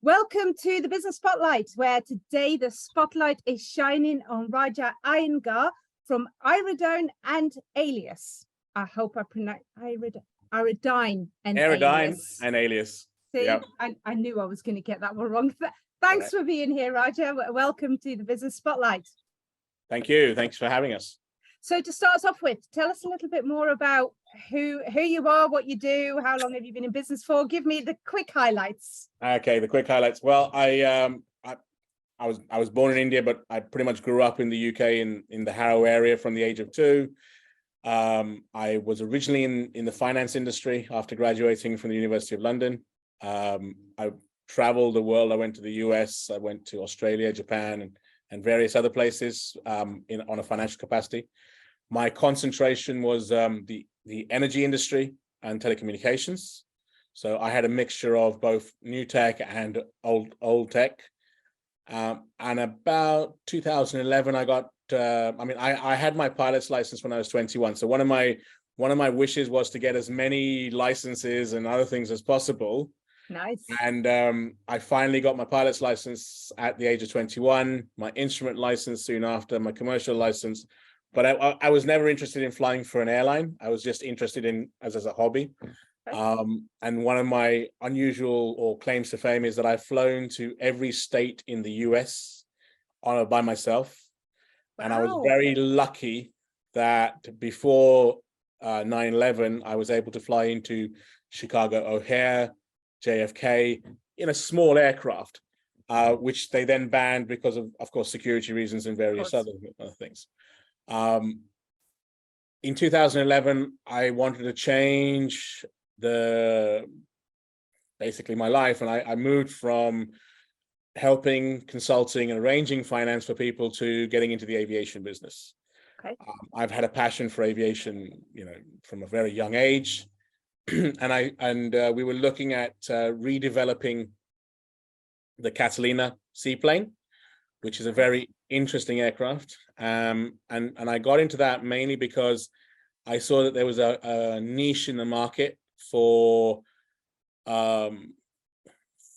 Welcome to the Business Spotlight, where today the spotlight is shining on Raja Iyengar from Aeolus and Aeolus. I hope I pronounce Aerodyne and Aeolus. And Aeolus. See, Yep. I knew I was going to get that one wrong. Thanks for being here, Raja. Welcome to the Business Spotlight. Thank you. Thanks for having us. So to start us off with, tell us a little bit more about who you are, what you do, how long have you been in business for? Give me the quick highlights. Okay, the quick highlights. Well, I was born in India, but I pretty much grew up in the UK in the Harrow area from the age of 2. I was originally in the finance industry after graduating from the University of London. I traveled the world. I went to the US, I went to Australia, Japan, and various other places on a financial capacity. My concentration was the energy industry and telecommunications. So I had a mixture of both new tech and old tech. And about 2011, I got. I had my pilot's license when I was 21. So one of my wishes was to get as many licenses and other things as possible. Nice. And I finally got my pilot's license at the age of 21, my instrument license soon after, my commercial license. But I was never interested in flying for an airline. I was just interested in as a hobby. And one of my unusual or claims to fame is that I've flown to every state in the US by myself. Wow. And I was very lucky that before 9/11, I was able to fly into Chicago O'Hare, JFK in a small aircraft, which they then banned because of course, security reasons and various other things. In 2011, I wanted to change basically my life, and I moved from helping, consulting, and arranging finance for people to getting into the aviation business. Okay. I've had a passion for aviation, from a very young age. And we were looking at redeveloping the Catalina seaplane, which is a very interesting aircraft. And I got into that mainly because I saw that there was a niche in the market for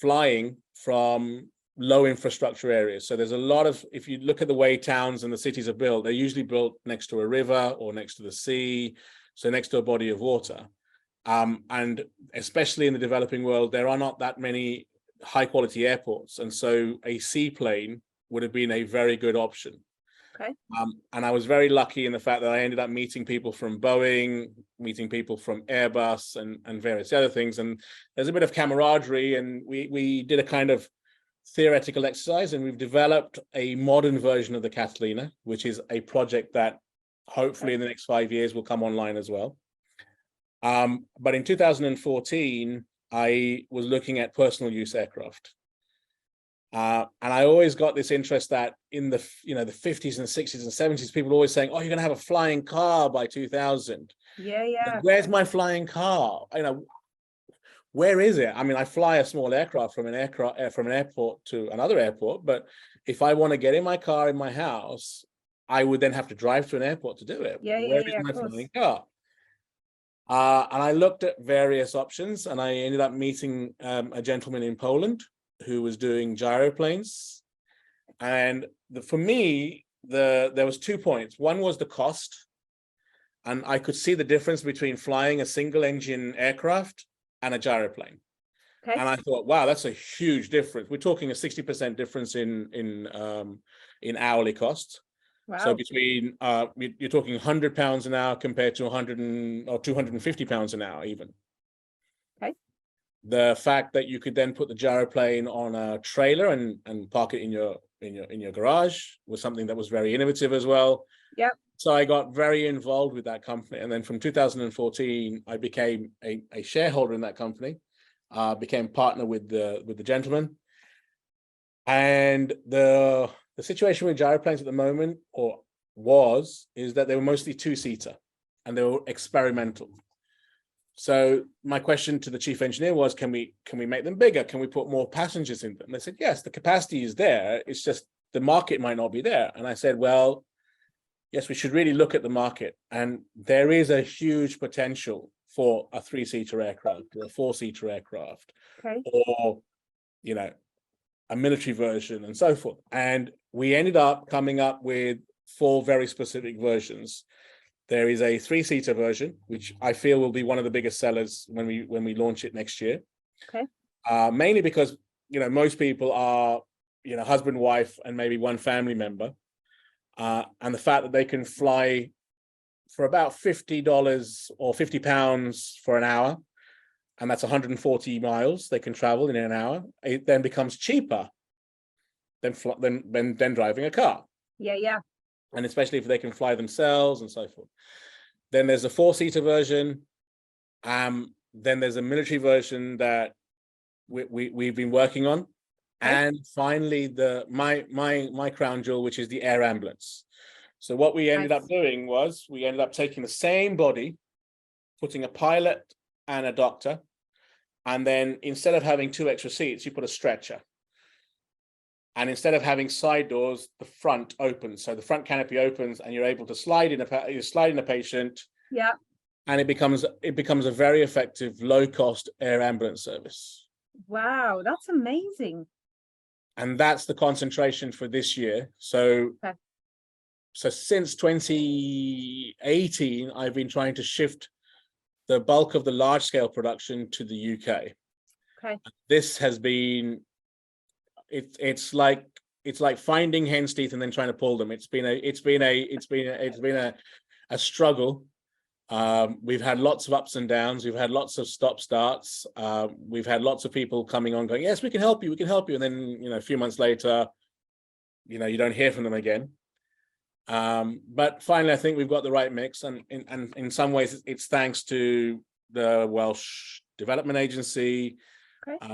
flying from low infrastructure areas. So there's a lot of, if you look at the way towns and the cities are built, they're usually built next to a river or next to the sea, so next to a body of water. And especially in the developing world, there are not that many high quality airports. And so a seaplane would have been a very good option. Okay. And I was very lucky in the fact that I ended up meeting people from Boeing, meeting people from Airbus and various other things. And there's a bit of camaraderie, and we did a kind of theoretical exercise, and we've developed a modern version of the Catalina, which is a project that hopefully in the next 5 years will come online as well. But in 2014, I was looking at personal use aircraft. And I always got this interest that in the 50s and 60s and 70s, people were always saying, oh, you're going to have a flying car by 2000. Yeah. Where's my flying car? Where is it? I mean, I fly a small aircraft from an airport to another airport, but if I want to get in my car in my house, I would then have to drive to an airport to do it. Where is my flying car? And I looked at various options, and I ended up meeting a gentleman in Poland who was doing gyroplanes. And for me, there was 2 points. One was the cost, and I could see the difference between flying a single engine aircraft and a gyroplane. Okay. And I thought, wow, that's a huge difference. We're talking a 60% difference in hourly costs. Wow. So between you're talking £100 an hour compared to 100 or 250 pounds an hour even. Okay. The fact that you could then put the gyroplane on a trailer and park it in your garage was something that was very innovative as well. Yep. So I got very involved with that company, and then from 2014 I became a shareholder in that company, became partner with the gentleman. And the situation with gyroplanes at the moment is that they were mostly 2-seater and they were experimental. So my question to the chief engineer was, can we make them bigger? Can we put more passengers in them? And they said, yes, the capacity is there. It's just the market might not be there. And I said, well, yes, we should really look at the market. And there is a huge potential for a 3-seater aircraft or a 4-seater aircraft, okay, or a military version, and so forth. And we ended up coming up with 4 very specific versions. There is a 3-seater version, which I feel will be one of the biggest sellers when we launch it next year. Okay. Mainly because, most people are, husband, wife, and maybe one family member. And the fact that they can fly for about $50 or £50 for an hour, and that's 140 miles they can travel in an hour, it then becomes cheaper than driving a car. Yeah. And especially if they can fly themselves and so forth. Then there's a 4-seater version. Then there's a military version that we've been working on. Okay. And finally, my crown jewel, which is the air ambulance. So what we ended up doing was we ended up taking the same body, putting a pilot and a doctor, and then instead of having 2 extra seats, you put a stretcher. And instead of having side doors, the front opens. So the front canopy opens, and you're able to slide in a patient. Yeah. And it becomes a very effective, low-cost air ambulance service. Wow, that's amazing. And that's the concentration for this year. So, so since 2018, I've been trying to shift the bulk of the large-scale production to the UK. Okay. This has been. It's like finding hen's teeth and then trying to pull them. It's been a struggle. We've had lots of ups and downs. We've had lots of stop starts. We've had lots of people coming on going, yes, we can help you. And then, a few months later, you don't hear from them again. But finally, I think we've got the right mix. And in some ways, it's thanks to the Welsh Development Agency,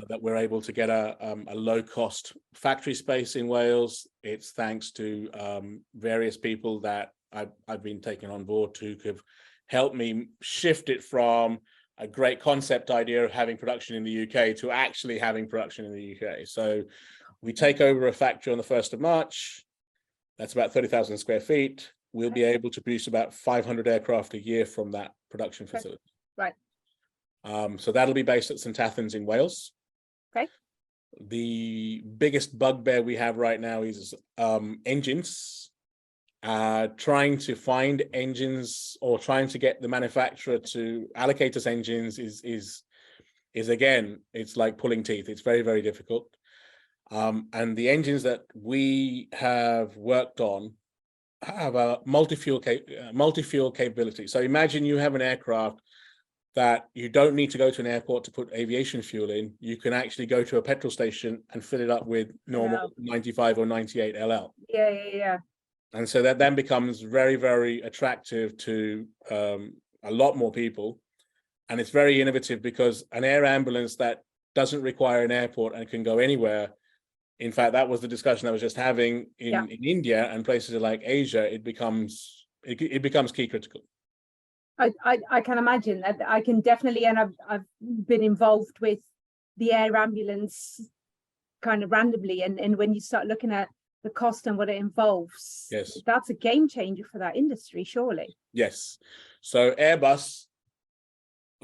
that we're able to get a low-cost factory space in Wales. It's thanks to various people that I've been taking on board to have helped me shift it from a great concept idea of having production in the UK to actually having production in the UK. So we take over a factory on the 1st of March. That's about 30,000 square feet. We'll be able to produce about 500 aircraft a year from that production facility. Right. So that'll be based at St Athens in Wales. Okay. The biggest bugbear we have right now is engines. Trying to find engines or trying to get the manufacturer to allocate us engines is again, it's like pulling teeth. It's very, very difficult. And the engines that we have worked on have a multi-fuel capability. So imagine you have an aircraft that you don't need to go to an airport to put aviation fuel in. You can actually go to a petrol station and fill it up with normal 95 or 98 LL. Yeah. And so that then becomes very, very attractive to a lot more people. And it's very innovative because an air ambulance that doesn't require an airport and can go anywhere. In fact, that was the discussion I was just having in India and places like Asia. It becomes key critical. I can imagine that. I can definitely, and I've been involved with the air ambulance kind of randomly, and when you start looking at the cost and what it involves, yes, that's a game changer for that industry, surely. Yes. So Airbus,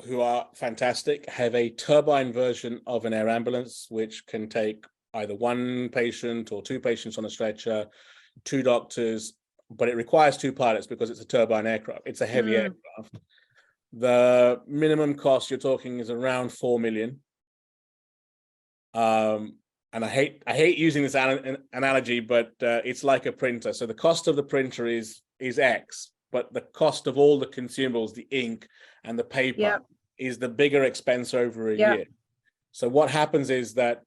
who are fantastic, have a turbine version of an air ambulance, which can take either 1 patient or 2 patients on a stretcher, 2 doctors, but it requires 2 pilots because it's a turbine aircraft. It's a heavy aircraft. The minimum cost you're talking is around 4 million. And I hate using this analogy, but it's like a printer. So the cost of the printer is X, but the cost of all the consumables, the ink and the paper, is the bigger expense over a year. So what happens is that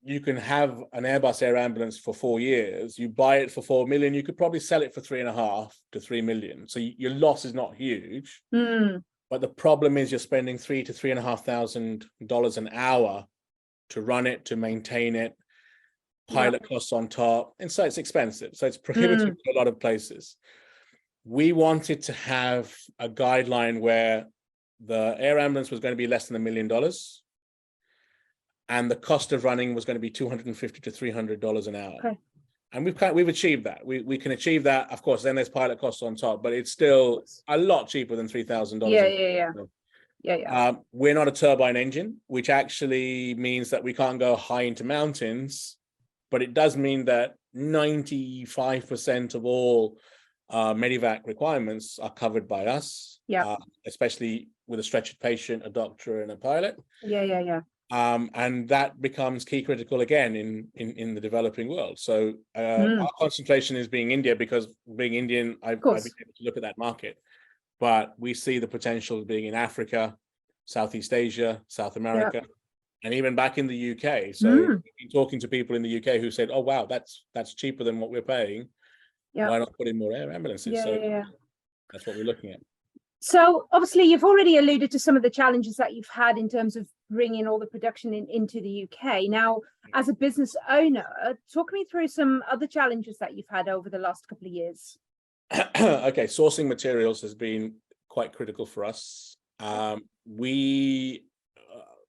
you can have an Airbus air ambulance for 4 years. You buy it for 4 million. You could probably sell it for 3.5 to 3 million. So your loss is not huge. But the problem is you're spending $3,000 to $3,500 an hour to run it, to maintain it, pilot costs on top. And so it's expensive. So it's prohibitive to a lot of places. We wanted to have a guideline where the air ambulance was going to be less than $1 million. And the cost of running was going to be $250 to $300 an hour. Okay. And we've achieved that. We can achieve that. Of course, then there's pilot costs on top, but it's still a lot cheaper than $3,000. Yeah. We're not a turbine engine, which actually means that we can't go high into mountains but it does mean that 95% of all medevac requirements are covered by us, especially with a stretchered patient, a doctor, and a pilot. And that becomes key critical again in the developing world. So our concentration is being India, because being Indian, I've been able to look at that market. But we see the potential of being in Africa, Southeast Asia, South America, and even back in the UK. So we've been talking to people in the UK who said, "Oh wow, that's cheaper than what we're paying. Why not put in more air ambulances?" That's what we're looking at. So obviously you've already alluded to some of the challenges that you've had in terms of bringing all the production into the UK. Now, as a business owner, talk me through some other challenges that you've had over the last couple of years. Okay, sourcing materials has been quite critical for us.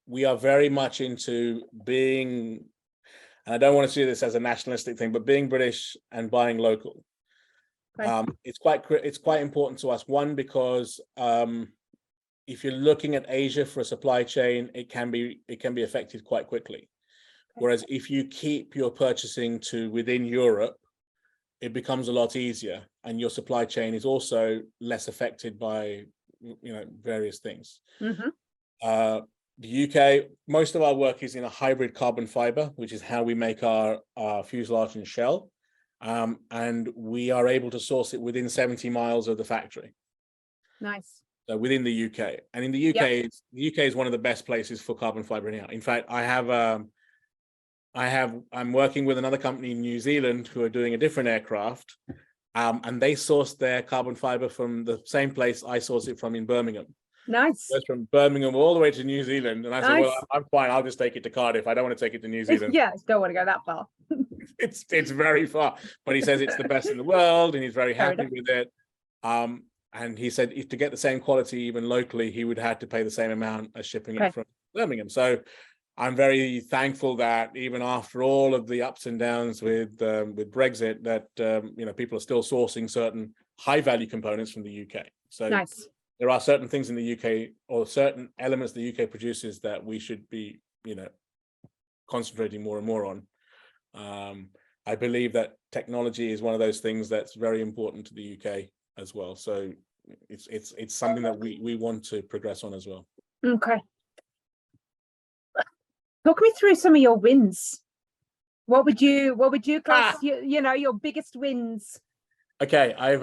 We are very much into being, and I don't want to see this as a nationalistic thing, but being British and buying local. It's quite important to us. One, because if you're looking at Asia for a supply chain, it can be affected quite quickly. Whereas if you keep your purchasing to within Europe, it becomes a lot easier, and your supply chain is also less affected by various things. The UK, most of our work is in a hybrid carbon fiber, which is how we make our fuselage and shell. And we are able to source it within 70 miles of the factory. Nice. So within the UK, and in the UK, the UK is one of the best places for carbon fiber anyhow. In fact, I'm working with another company in New Zealand who are doing a different aircraft, and they source their carbon fiber from the same place I source it from in Birmingham. Nice. It goes from Birmingham all the way to New Zealand, and I said, "Well, I'm fine. I'll just take it to Cardiff. I don't want to take it to New Zealand." Don't want to go that far. It's very far, but he says it's the best in the world, and he's very happy with it. And he said if to get the same quality even locally, he would have to pay the same amount as shipping it from Birmingham. So I'm very thankful that even after all of the ups and downs with Brexit, that people are still sourcing certain high value components from the UK. So there are certain things in the UK, or certain elements the UK produces, that we should be concentrating more and more on. I believe that technology is one of those things that's very important to the UK as well. So it's something that we want to progress on as well. Okay. Talk me through some of your wins. What would you class your biggest wins? Okay, I've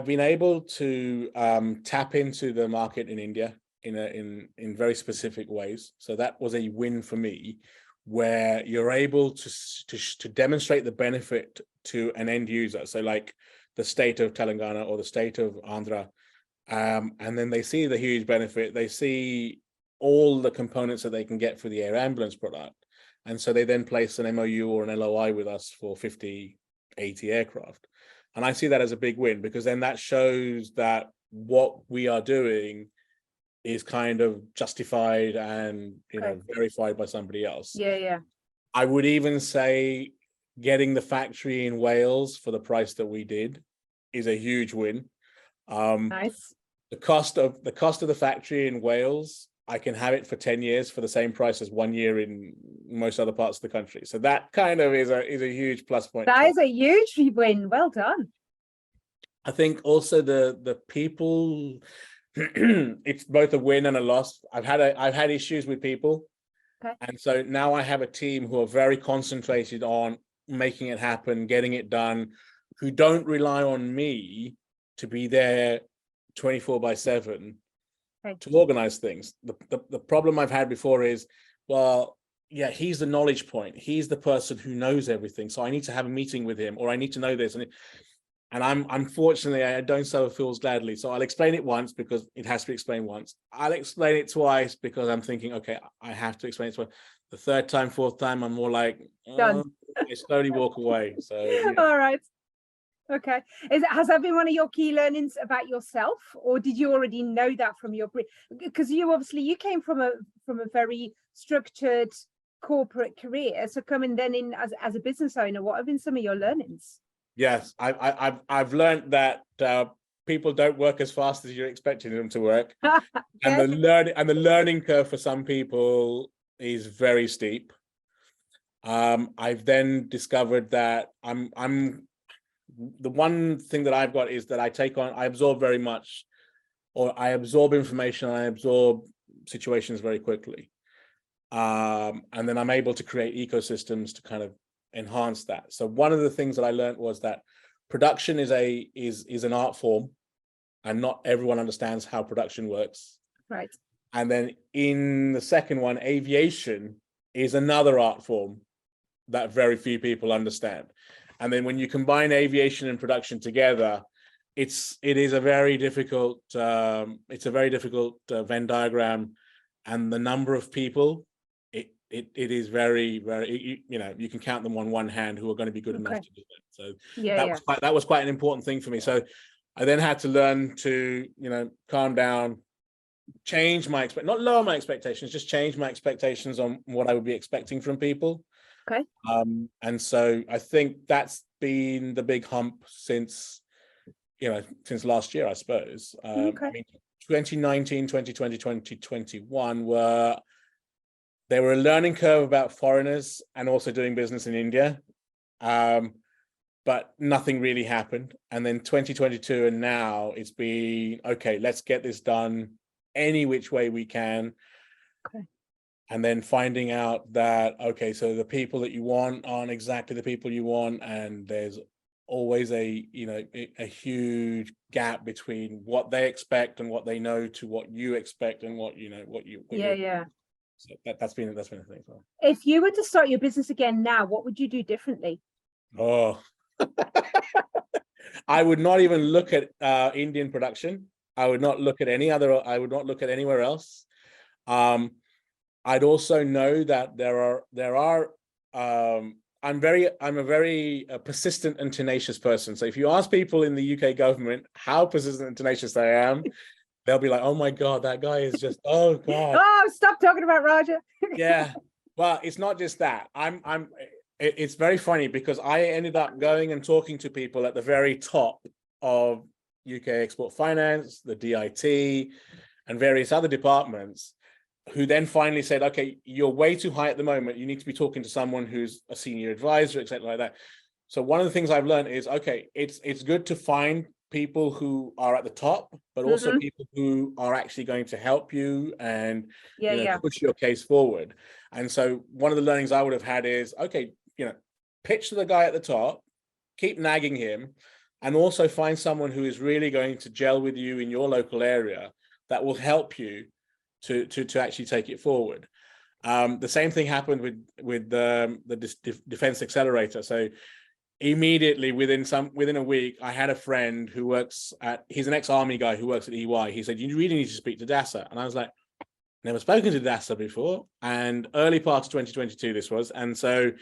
been able to tap into the market in India in very specific ways. So that was a win for me, where you're able to demonstrate the benefit to an end user. So like the state of Telangana or the state of Andhra, and then they see the huge benefit. They see all the components that they can get for the air ambulance product. And so they then place an MOU or an LOI with us for 50, 80 aircraft. And I see that as a big win, because then that shows that what we are doing is kind of justified and verified by somebody else. I would even say getting the factory in Wales for the price that we did is a huge win. Nice. The cost of the factory in Wales, I can have it for 10 years for the same price as 1 year in most other parts of the country. So that kind of is a huge plus point. That is a huge win. Well done. I think also the people, it's both a win and a loss. I've had issues with people. And so now I have a team who are very concentrated on making it happen, getting it done, who don't rely on me to be there 24/7 to organize things. The problem I've had before is, well, yeah, he's the knowledge point. He's the person who knows everything. So I need to have a meeting with him, or I need to know this. And I'm unfortunately, I don't sow fools gladly. So I'll explain it once because it has to be explained once. I'll explain it twice because I'm thinking, okay, I have to explain it twice. The third time, fourth time, I'm more like, done. I slowly walk away. So yeah. All right. Okay. Has that been one of your key learnings about yourself, or did you already know that from your, because you came from a very structured corporate career, so coming then in as a business owner, what have been some of your learnings? Yes, I've learned that people don't work as fast as you're expecting them to work, and the learning curve for some people is very steep. I've then discovered that I'm the one thing that I've got is that I absorb very much, or I absorb information, I absorb situations very quickly. And then I'm able to create ecosystems to kind of enhance that. So one of the things that I learned was that production is an art form, and not everyone understands how production works. Right. And then in the second one, aviation is another art form that very few people understand. And then when you combine aviation and production together, it is a very difficult Venn diagram, and the number of people, it is very, very, you can count them on one hand who are going to be good enough to do that. So that was quite an important thing for me. So I then had to learn to, calm down, change my not lower my expectations, just change my expectations on what I would be expecting from people. Okay. And so I think that's been the big hump since last year, I suppose. I mean, 2019, 2020, 2021 they were a learning curve about foreigners and also doing business in India. But nothing really happened. And then 2022 and now it's been, okay, let's get this done any which way we can. Okay. And then finding out that, okay, so the people that you want aren't exactly the people you want. And there's always a huge gap between what they expect and what they know to what you expect and what you. So that's been a thing. If you were to start your business again now, what would you do differently? Oh, I would not even look at Indian production. I would not look at I would not look at anywhere else. I'd also know that there are I'm a very persistent and tenacious person. So if you ask people in the UK government how persistent and tenacious I am, they'll be like, oh my God, that guy is just, oh God. Oh, stop talking about Raja. Yeah. Well, it's not just that. It's very funny because I ended up going and talking to people at the very top of UK Export Finance, the DIT, and various other departments, who then finally said, okay, you're way too high at the moment. You need to be talking to someone who's a senior advisor, etc. like that. So one of the things I've learned is, okay, it's good to find people who are at the top, but also people who are actually going to help you and push your case forward. And so one of the learnings I would have had is, okay, pitch to the guy at the top, keep nagging him, and also find someone who is really going to gel with you in your local area that will help you to actually take it forward. The same thing happened with the defense accelerator. So immediately within a week, I had a friend who he's an ex-army guy who works at EY. He said, you really need to speak to DASA. And I was like, never spoken to DASA before. And early part of 2022 this was. And so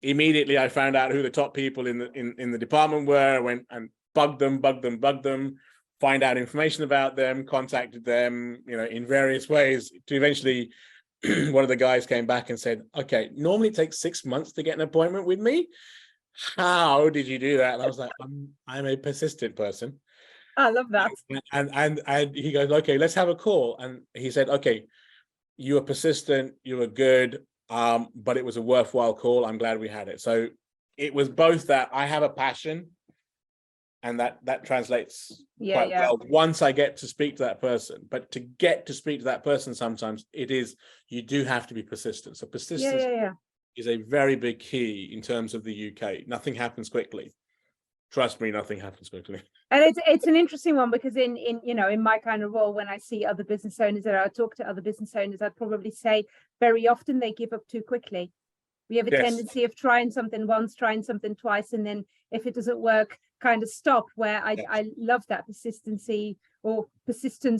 immediately I found out who the top people in the department were. I went and bugged them, find out information about them, contacted them, in various ways, to eventually one of the guys came back and said, okay, normally it takes 6 months to get an appointment with me. How did you do that? And I was like, I'm a persistent person. I love that. And he goes, okay, let's have a call. And he said, okay, you were persistent, you were good, but it was a worthwhile call. I'm glad we had it. So it was both that I have a passion, and that translates quite well once I get to speak to that person. But to get to speak to that person, sometimes you do have to be persistent. So persistence is a very big key in terms of the UK. Nothing happens quickly. Trust me, nothing happens quickly. And it's an interesting one, because in my kind of role, when I see other business owners, or I talk to other business owners, I'd probably say very often they give up too quickly. We have a tendency of trying something once, trying something twice, and then if it doesn't work, kind of stop. Where I love that persistence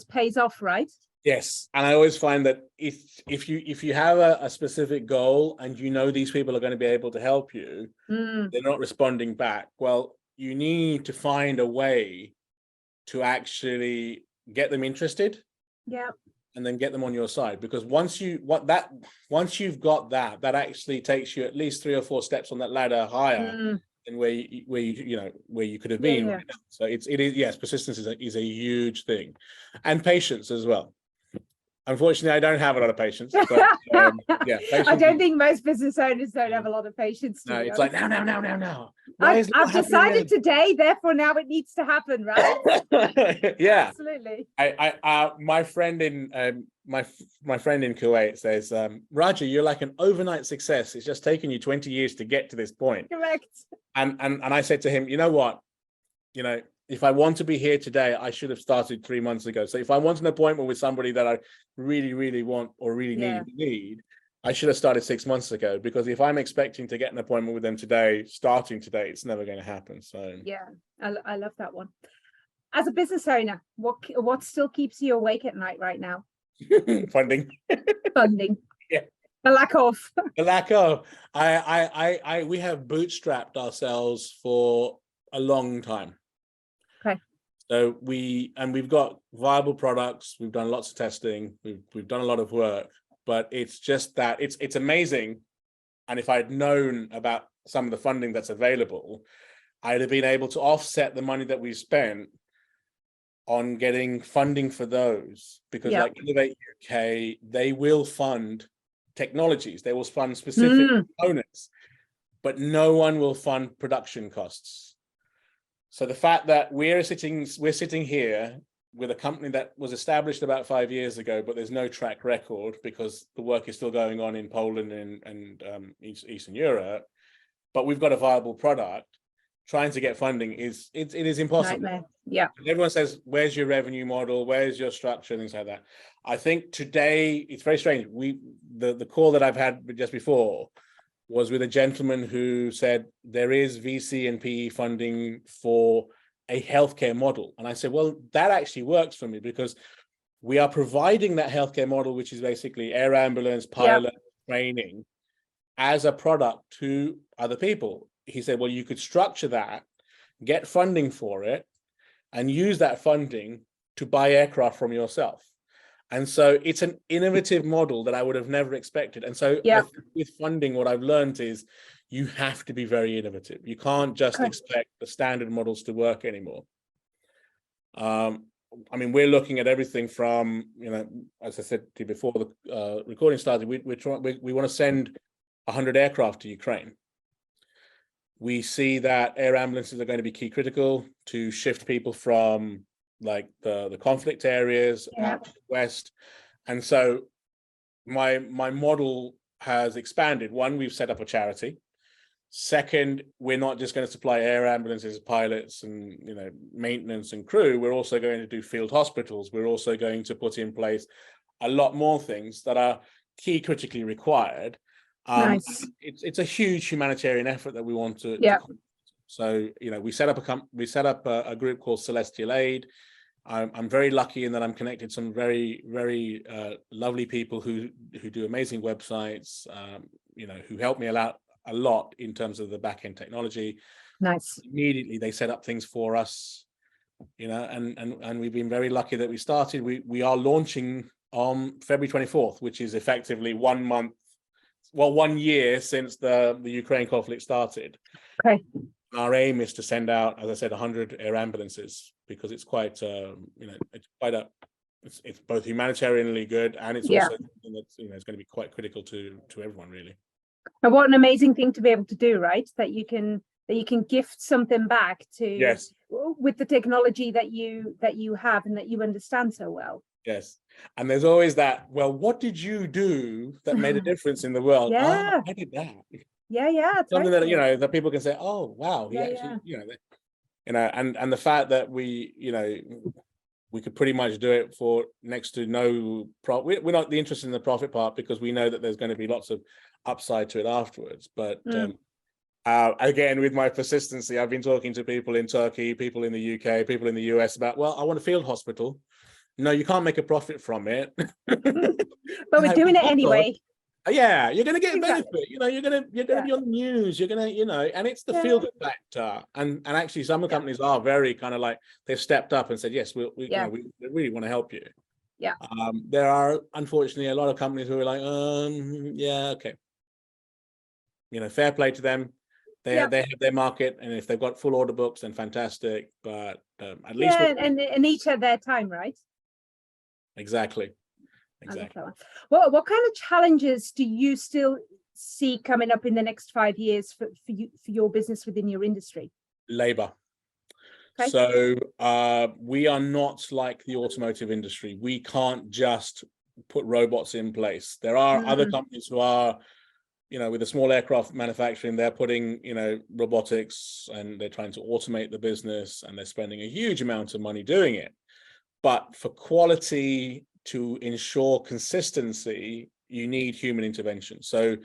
pays off, right? Yes, and I always find that if you have a specific goal and these people are going to be able to help you, they're not responding back. Well, you need to find a way to actually get them interested. Yeah. And then get them on your side, because once you've got that actually takes you at least 3 or 4 steps on that ladder higher than where you could have been. Right now. So it is persistence is a huge thing, and patience as well. Unfortunately, I don't have a lot of patience. But yeah, I don't think most business owners don't have a lot of patience. No, it's like no. I've decided today, therefore now it needs to happen, right? Yeah, absolutely. My friend in my friend in Kuwait says, Raja, you're like an overnight success. It's just taken you 20 years to get to this point. Correct. And I said to him, you know what? You know, if I want to be here today, I should have started 3 months ago. So if I want an appointment with somebody that I really want or really need, I should have started 6 months ago, because if I'm expecting to get an appointment with them today, starting today, it's never going to happen. So yeah, I love that one. As a business owner, what still keeps you awake at night right now? Funding. Yeah. The lack of. The lack of. We have bootstrapped ourselves for a long time. Okay. So we've got viable products. We've done lots of testing. We've done a lot of work, but it's just that it's amazing. And if I'd known about some of the funding that's available, I'd have been able to offset the money that we spent on getting funding for those, because like Innovate UK, they will fund technologies, they will fund specific components, but no one will fund production costs. So the fact that we're sitting here with a company that was established about 5 years ago, but there's no track record because the work is still going on in Poland and Eastern Europe, but we've got a viable product. Trying to get funding it is impossible. Nightmare. Yeah. Everyone says, where's your revenue model? Where's your structure? Things like that. I think today it's very strange. The call that I've had just before was with a gentleman who said there is VC and PE funding for a healthcare model. And I said, well, that actually works for me, because we are providing that healthcare model, which is basically air ambulance, pilot training, as a product to other people. He said, well, you could structure that, get funding for it, and use that funding to buy aircraft from yourself. And so it's an innovative model that I would have never expected. And so I think with funding, what I've learned is you have to be very innovative. You can't just expect the standard models to work anymore. I mean, we're looking at everything from, you know, as I said to you before the recording started, we want to send 100 aircraft to Ukraine. We see that air ambulances are going to be key critical to shift people from like the conflict areas out to the west. And so my model has expanded. One, we've set up a charity. Second, we're not just going to supply air ambulances, pilots, and maintenance and crew. We're also going to do field hospitals. We're also going to put in place a lot more things that are key critically required. Nice. It's a huge humanitarian effort that we want to. So we set up a group called Celestial Aid. I'm very lucky in that I'm connected to some very lovely people who do amazing websites. Who help me a lot in terms of the back end technology. Nice. Immediately they set up things for us. And we've been very lucky that we started. We are launching on February 24th, which is effectively 1 month. Well, 1 year since the Ukraine conflict started. Okay. Our aim is to send out, as I said, 100 air ambulances, because it's quite, it's both humanitarianly good, and it's also something that's, it's going to be quite critical to everyone, really. And what an amazing thing to be able to do, right? That you can gift something back to with the technology that you have and that you understand so well. Yes. And there's always that, well, what did you do that made a difference in the world? Yeah. I did that. Yeah. Something that, that people can say, oh, wow, he actually, and the fact that we could pretty much do it for next to no profit. We're not interested in the profit part, because we know that there's going to be lots of upside to it afterwards. But again, with my persistency, I've been talking to people in Turkey, people in the UK, people in the US about, well, I want a field hospital. No, you can't make a profit from it. But we're doing it anyway. Yeah, you're going to get a benefit. You're going to be on the news. You're going to, and it's the feel good factor. And actually, some of the companies are very kind of like, they've stepped up and said, yes, we really want to help you. Yeah. There are unfortunately a lot of companies who are like, okay. Fair play to them. They have their market, and if they've got full order books, then fantastic. But at least and each at their time, right? Exactly. exactly. I love that one. What kind of challenges do you still see coming up in the next 5 years for your business within your industry? Labor. Okay. So we are not like the automotive industry. We can't just put robots in place. There are other companies who are, with the small aircraft manufacturing, they're putting, robotics, and they're trying to automate the business, and they're spending a huge amount of money doing it. But for quality, to ensure consistency, you need human intervention. So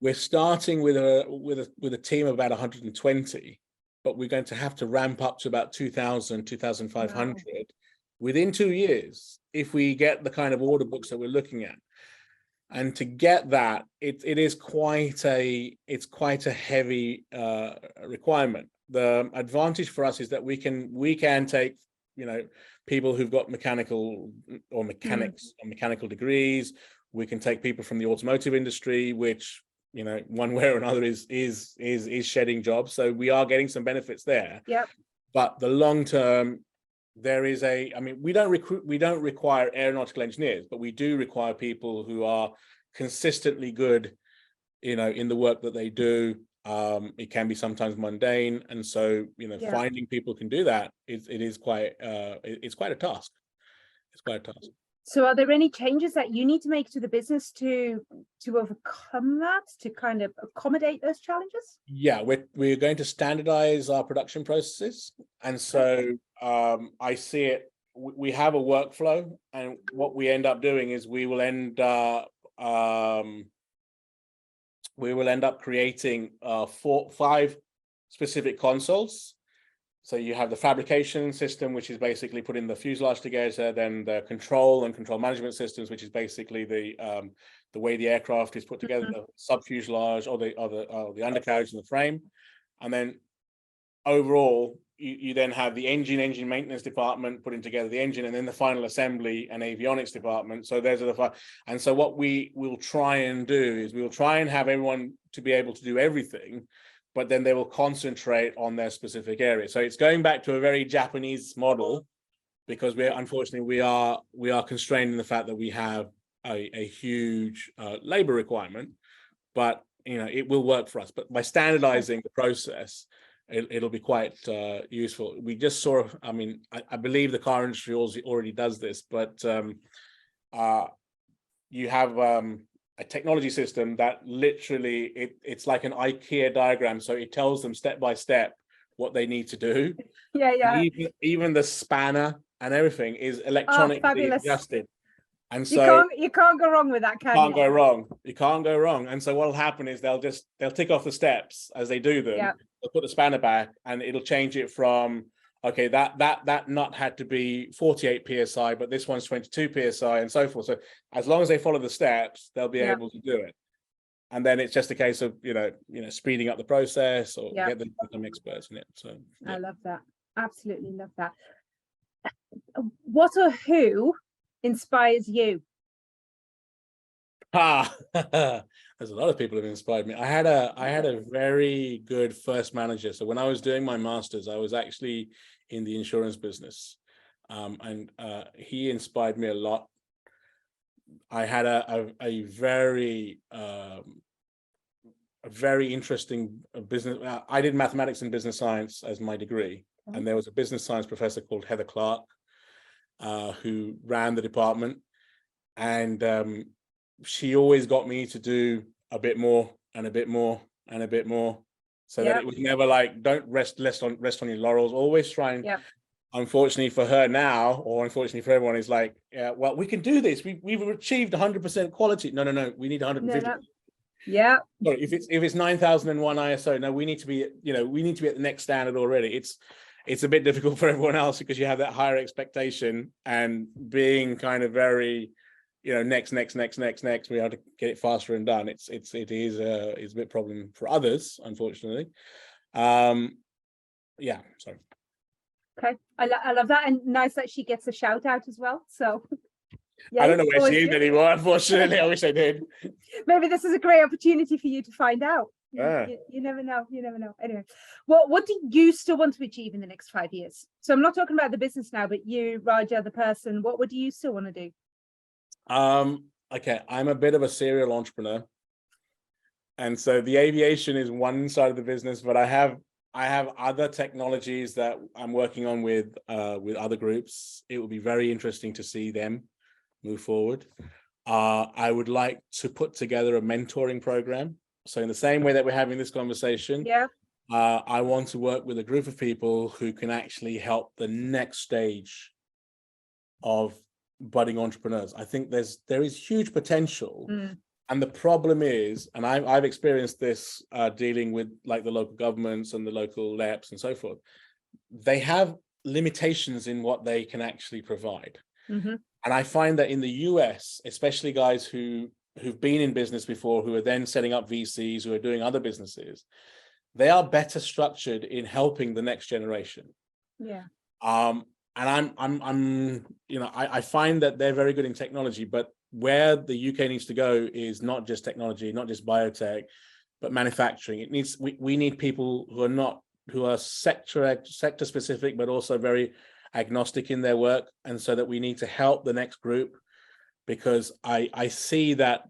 we're starting with a team of about 120, but we're going to have to ramp up to about 2,000, 2,500 within 2 years if we get the kind of order books that we're looking at. And to get that, it is quite a heavy requirement. The advantage for us is that we can take people who've got mechanical or mechanical degrees. We can take people from the automotive industry, which one way or another is shedding jobs. So we are getting some benefits there. Yep. But the long term, there is we don't require aeronautical engineers, but we do require people who are consistently good, in the work that they do. It can be sometimes mundane, and so finding people who can do that it's quite a task. It's quite a task. So are there any changes that you need to make to the business to overcome that, to kind of accommodate those challenges? Yeah, we're going to standardize our production processes. And so I see it, we have a workflow, and what we end up doing is we will end up creating 5 specific consoles. So you have the fabrication system, which is basically putting the fuselage together, then the control and control management systems, which is basically the way the aircraft is put together, the sub-fuselage or the undercarriage and the frame. And then overall, you then have the engine maintenance department putting together the engine, and then the final assembly and avionics department. So those are the 5. And so what we will try and do is we'll try and have everyone to be able to do everything, but then they will concentrate on their specific area. So it's going back to a very Japanese model, because unfortunately we are constrained in the fact that we have a huge labor requirement, but it will work for us. But by standardizing the process, it'll be quite useful. We just saw, I believe the car industry already does this, but you have a technology system that literally it's like an IKEA diagram. So it tells them step by step what they need to do. Yeah. Even the spanner and everything is electronically adjusted. And so you can't go wrong with that, can you? Can't go wrong. You can't go wrong. And so what'll happen is they'll tick off the steps as they do them. Yeah. They'll put the spanner back, and it'll change it from, okay, that nut had to be 48 psi, but this one's 22 psi, and so forth. So as long as they follow the steps, they'll be able to do it. And then it's just a case of speeding up the process, or get them to become experts in it. So I love that. Absolutely love that. What or who inspires you? There's a lot of people who have inspired me. I had a very good first manager. So when I was doing my master's, I was actually in the insurance business, and he inspired me a lot. I had a very interesting business. I did mathematics and business science as my degree, and there was a business science professor called Heather Clark, who ran the department, and she always got me to do a bit more and a bit more and a bit more, so that it was never like, don't rest on your laurels. Always try and. Unfortunately for her now, or unfortunately for everyone, is like, yeah, well, we can do this. We've achieved 100% quality. No, we need 150. Yeah. Sorry, if it's 9001 ISO, no, we need to be at the next standard already. It's a bit difficult for everyone else because you have that higher expectation, and being kind of very, next. We have to get it faster and done. It is a bit problem for others, unfortunately. Yeah. Sorry. Okay, I love that, and nice that she gets a shout out as well. So yeah, I don't know where she is anymore, unfortunately. I wish I did. Maybe this is a great opportunity for you to find out. You never know. Anyway, what do you still want to achieve in the next 5 years? So I'm not talking about the business now, but you, Raja, the person, what do you still want to do? Okay, I'm a bit of a serial entrepreneur. And so the aviation is one side of the business, but I have other technologies that I'm working on with other groups. It will be very interesting to see them move forward. I would like to put together a mentoring program. So in the same way that we're having this conversation, Yeah. I want to work with a group of people who can actually help the next stage of budding entrepreneurs. I think there is huge potential. And the problem is, and I've experienced this dealing with like the local governments and the local LEPs and so forth, they have limitations in what they can actually provide. And I find that in the US, especially guys who've been in business before, who are then setting up VCs, who are doing other businesses, they are better structured in helping the next generation. Yeah. And I find that they're very good in technology, but where the UK needs to go is not just technology, not just biotech, but manufacturing. We need people who are sector specific, but also very agnostic in their work. And so that we need to help the next group, because I see that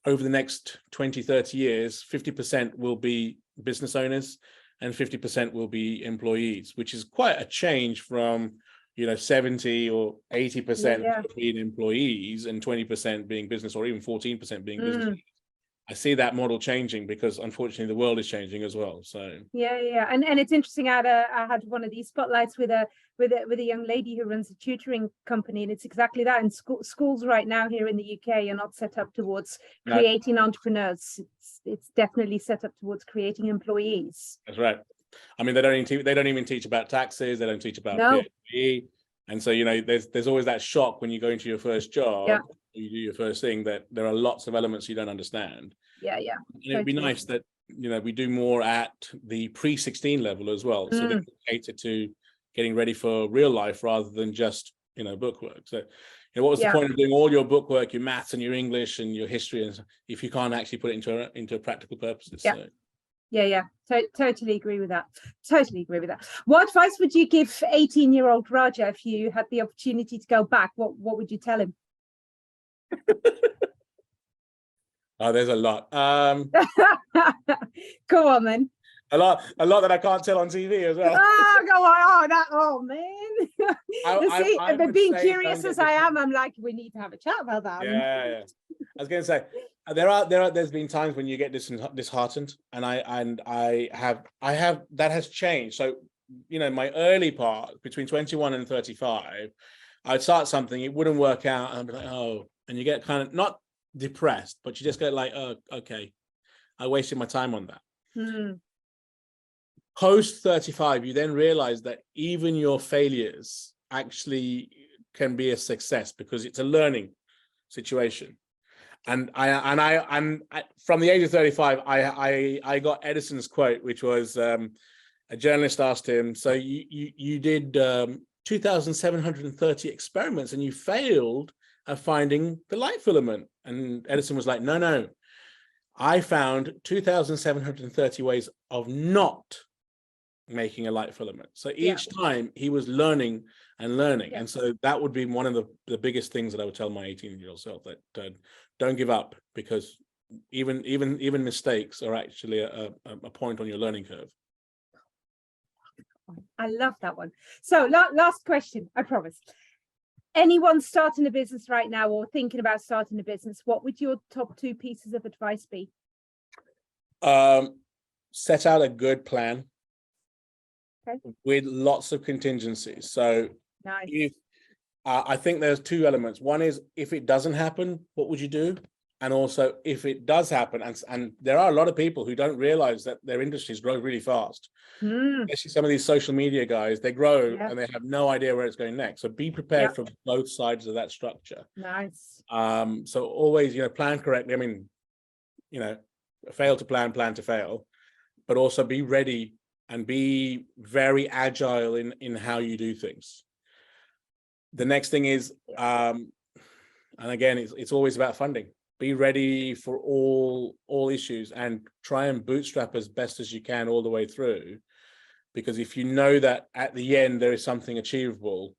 over the next 20, 30 years, 50% will be business owners and 50% will be employees, which is quite a change from 70 or 80% being employees and 20% being business, or even 14% being business. I see that model changing because unfortunately the world is changing as well. So and it's interesting. I had one of these spotlights with a young lady who runs a tutoring company, and it's exactly that. And schools right now here in the UK are not set up towards creating entrepreneurs. It's definitely set up towards creating employees. That's right. I mean, they don't even teach about taxes. They don't teach about PhD. And so, there's always that shock when you go into your first job, you do your first thing, that there are lots of elements you don't understand. And it'd be nice that, we do more at the pre-16 level as well. So they cater to getting ready for real life rather than just, bookwork. So, what was the point of doing all your bookwork, your maths and your English and your history, if you can't actually put it into practical purposes? So. Totally agree with that. What advice would you give 18-year-old Raja if you had the opportunity to go back? What would you tell him? Oh, there's a lot. Go on then. A lot that I can't tell on TV as well. Oh, go on. Oh man. But being curious as I am, I'm like, we need to have a chat about that. Yeah. I was going to say, there's been times when you get disheartened, and I have that has changed. So, my early part between 21 and 35, I'd start something, it wouldn't work out, and I'd be like, oh, and you get kind of not depressed, but you just get like, oh, okay, I wasted my time on that. Post 35, you then realize that even your failures actually can be a success, because it's a learning situation. And I from the age of 35, I got Edison's quote, which was a journalist asked him, so you did 2,730 experiments and you failed at finding the light filament. And Edison was like, no, I found 2,730 ways of not making a light filament. So each time he was learning and learning. And so that would be one of the biggest things that I would tell my 18-year-old self, that don't give up, because even mistakes are actually a point on your learning curve. I love that one. So last question, I promise. Anyone starting a business right now or thinking about starting a business, what would your top 2 pieces of advice be? Set out a good plan with lots of contingencies. So nice. I think there's 2 elements. One is, if it doesn't happen, what would you do? And also, if it does happen, and there are a lot of people who don't realize that their industries grow really fast. Especially some of these social media guys, they grow and they have no idea where it's going next. So be prepared for both sides of that structure. Nice. So always, plan correctly. I mean, fail to plan to fail, but also be ready and be very agile in how you do things. The next thing is, and again, it's always about funding. Be ready for all issues and try and bootstrap as best as you can all the way through. Because if you know that at the end there is something achievable,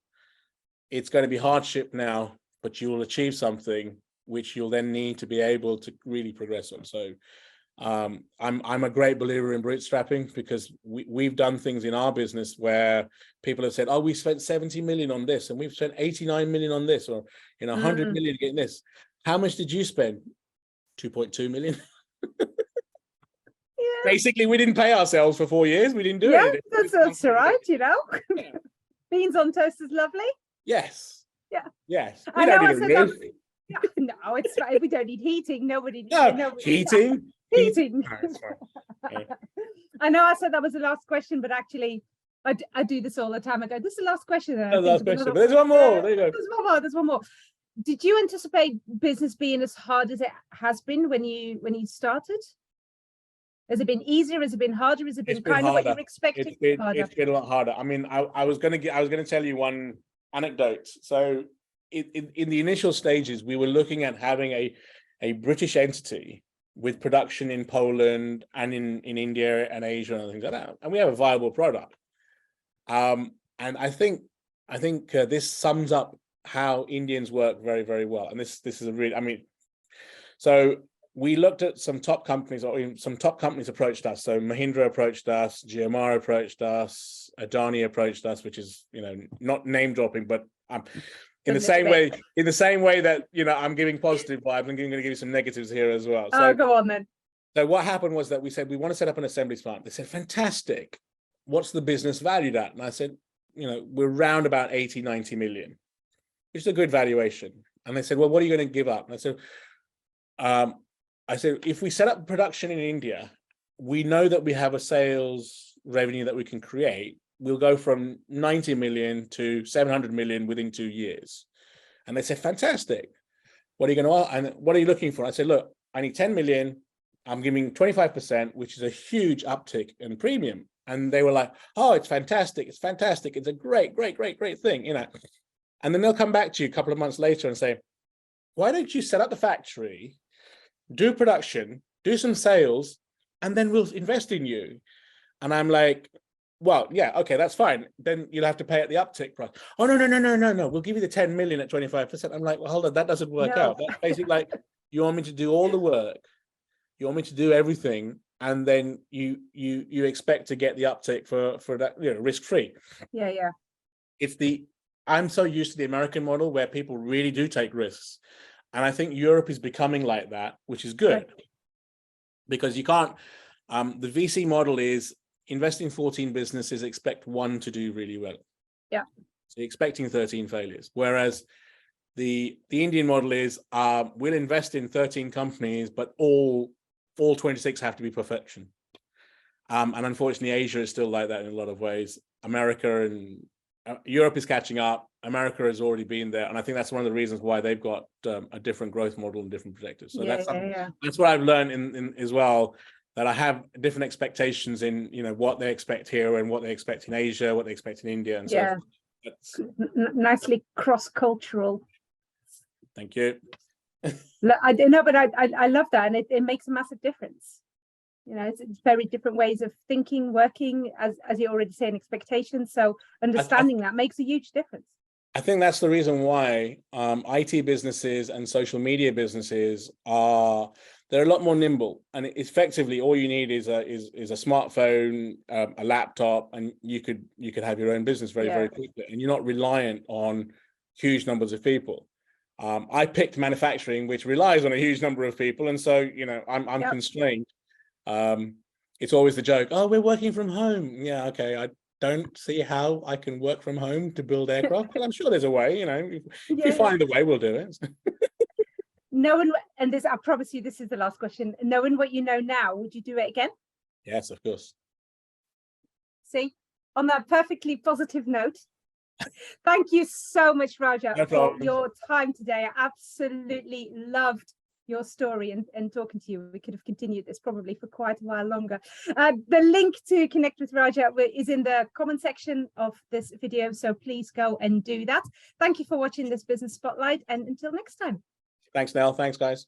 it's going to be hardship now but you will achieve something which you'll then need to be able to really progress on. So I'm a great believer in bootstrapping, because we've done things in our business where people have said, oh, we spent 70 million on this and we've spent 89 million on this, or 100 million getting this. How much did you spend? 2.2 million. Yeah. Basically, we didn't pay ourselves for 4 years. We didn't do anything. That's all right, Yeah. Beans on toast is lovely. Yes. Yeah. Yes. I know I said that. Yeah, no, it's fine. We don't need heating. Nobody. Heating. Heating. No, yeah. I know I said that was the last question, but actually, I do this all the time. I go, this is the last question. That's the last question. But there's one more. There you go. There's one more. Did you anticipate business being as hard as it has been when you started? Has it been easier? Has it been harder? Has it been kind of what you were expecting? It's been a lot harder. I mean, I was going to tell you one anecdote. So in the initial stages, we were looking at having a British entity with production in Poland and in India and Asia and things like that, and we have a viable product. And I think this sums up how Indians work very, very well. And this is a really, I mean, so we looked at some top companies, or even some top companies approached us. So Mahindra approached us, GMR approached us, Adani approached us, which is, not name dropping, but in the same way that, I'm giving positive vibes, I'm going to give you some negatives here as well. So go on then. So what happened was that we said, we want to set up an assembly plant. They said, fantastic. What's the business valued at? And I said, we're around about 80, 90 million, which is a good valuation. And they said, well, what are you going to give up? And I said, if we set up production in India, we know that we have a sales revenue that we can create. We'll go from 90 million to 700 million within 2 years. And they said, fantastic. What are you going to, and what are you looking for? I said, look, I need 10 million. I'm giving 25%, which is a huge uptick in premium. And they were like, oh, it's fantastic. It's fantastic. It's a great, great, great, great thing, And then they'll come back to you a couple of months later and say, why don't you set up the factory, do production, do some sales, and then we'll invest in you. And I'm like, well, yeah, okay, that's fine. Then you'll have to pay at the uptick price. Oh, no. We'll give you the 10 million at 25%. I'm like, well, hold on, that doesn't work out. That's basically like, you want me to do all the work. You want me to do everything. And then you expect to get the uptick for that, risk-free. Yeah. I'm so used to the American model where people really do take risks. And I think Europe is becoming like that, which is good. Right. Because you can't, the VC model is invest in 14 businesses, expect one to do really well. Yeah. So you're expecting 13 failures. Whereas the Indian model is, we'll invest in 13 companies, but all 26 have to be perfection. And unfortunately, Asia is still like that in a lot of ways. America and Europe is catching up. America has already been there. And I think that's one of the reasons why they've got a different growth model and different projectors. So that's what I've learned in as well, that I have different expectations in, what they expect here and what they expect in Asia, what they expect in India. And so nicely cross-cultural. Thank you. I don't know, but I love that. And it makes a massive difference. It's very different ways of thinking, working, as you already say, and expectations. So understanding that makes a huge difference. I think that's the reason why IT businesses and social media businesses they're a lot more nimble, and effectively all you need is a smartphone, a laptop, and you could have your own business very, very quickly, and you're not reliant on huge numbers of people. I picked manufacturing, which relies on a huge number of people, and so I'm constrained. It's always the joke, oh, we're working from home. Yeah, okay, I don't see how I can work from home to build aircraft, but I'm sure there's a way. If we find a way, we'll do it. Knowing, and I promise you this is the last question, knowing what you know now, would you do it again? Yes, of course. See, on that perfectly positive note, thank you so much, Raja, for your time today. I absolutely loved your story and talking to you. We could have continued this probably for quite a while longer. The link to connect with Raja is in the comment section of this video, so please go and do that. Thank you for watching this Business Spotlight, and until next time. Thanks, Nell. Thanks, guys.